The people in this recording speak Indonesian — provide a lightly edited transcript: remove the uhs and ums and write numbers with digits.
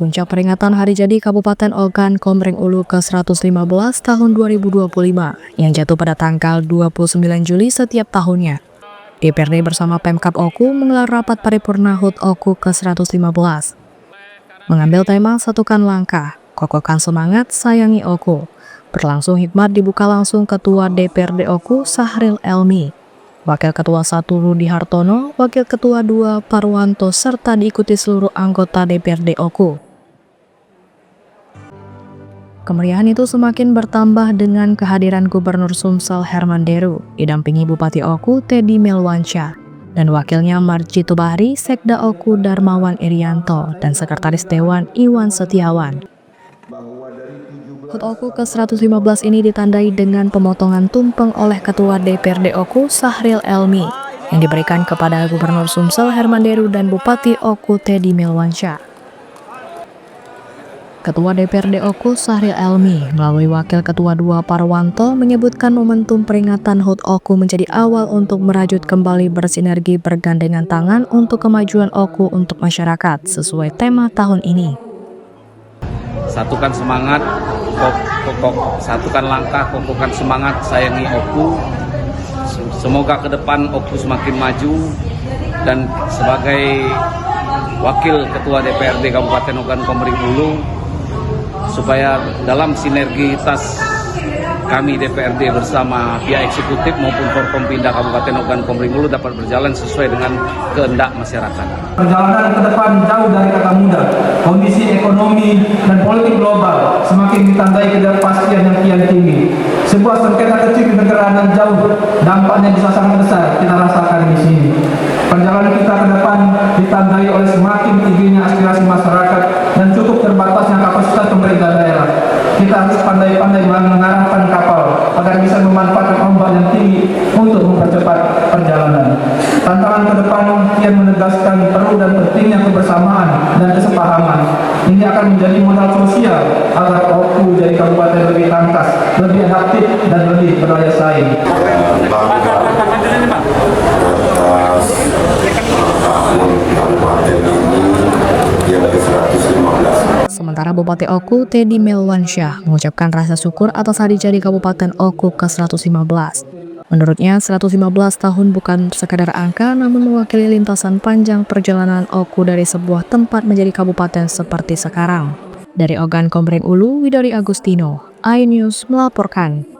puncak peringatan hari jadi Kabupaten Ogan Komering Ulu ke-115 tahun 2025 yang jatuh pada tanggal 29 Juli setiap tahunnya. DPRD bersama Pemkab Oku menggelar rapat paripurna HUT Oku ke-115. Mengambil tema Satukan Langkah, Kokohkan Semangat, Sayangi Oku. Berlangsung hikmat dibuka langsung Ketua DPRD Oku Sahril Elmi, Wakil Ketua 1 Rudi Hartono, Wakil Ketua 2 Parwanto, serta diikuti seluruh anggota DPRD Oku. Kemeriahan itu semakin bertambah dengan kehadiran Gubernur Sumsel Herman Deru, didampingi Bupati Oku Teddy Melwansyah, dan wakilnya Marjito Bahri, Sekda Oku Darmawan Irianto, dan Sekretaris Dewan Iwan Setiawan. HUT Oku ke-115 ini ditandai dengan pemotongan tumpeng oleh Ketua DPRD Oku Sahril Elmi yang diberikan kepada Gubernur Sumsel Herman Deru dan Bupati Oku Teddy Melwansyah. Ketua DPRD Oku Sahril Elmi melalui Wakil Ketua 2 Parwanto menyebutkan momentum peringatan HUT Oku menjadi awal untuk merajut kembali bersinergi bergandengan tangan untuk kemajuan Oku untuk masyarakat sesuai tema tahun ini. Satukan semangat, satukan langkah, kokohkan semangat, sayangi Oku. Semoga ke depan Oku semakin maju, dan sebagai Wakil Ketua DPRD Kabupaten Ogan Komering Ulu, supaya dalam sinergitas kami DPRD bersama pihak eksekutif maupun Forkompinda Kabupaten Ogan Komering Ulu dapat berjalan sesuai dengan kehendak masyarakat. Perjalanan ke depan jauh dari kata mudah. Kondisi ekonomi dan politik global semakin ditandai ketidakpastian yang kian tinggi. Sebuah sengketa kecil di negara dan jauh, dampaknya bisa sangat besar kita rasakan di sini. Perjalanan kita ke depan ditandai oleh semakin tingginya aspirasi masyarakat dan cukup terbatasnya kapasitas pemerintah daerah. Kita harus pandai-pandai mengarahkan kapal agar bisa memanfaatkan ombak yang tinggi untuk mempercepat perjalanan. Tantangan ke depan kian menegaskan perlu dan pentingnya kebersamaan dan kesepahaman. Ini akan menjadi modal sosial agar Oku jadi kabupaten lebih tangkas, lebih aktif dan lebih berdaya saing. Sementara Bupati Oku Teddy Melwansyah mengucapkan rasa syukur atas hari jadi Kabupaten Oku ke-115. Menurutnya, 115 tahun bukan sekadar angka, namun mewakili lintasan panjang perjalanan Oku dari sebuah tempat menjadi kabupaten seperti sekarang. Dari Ogan Komering Ulu, Widori Agustino, iNews melaporkan.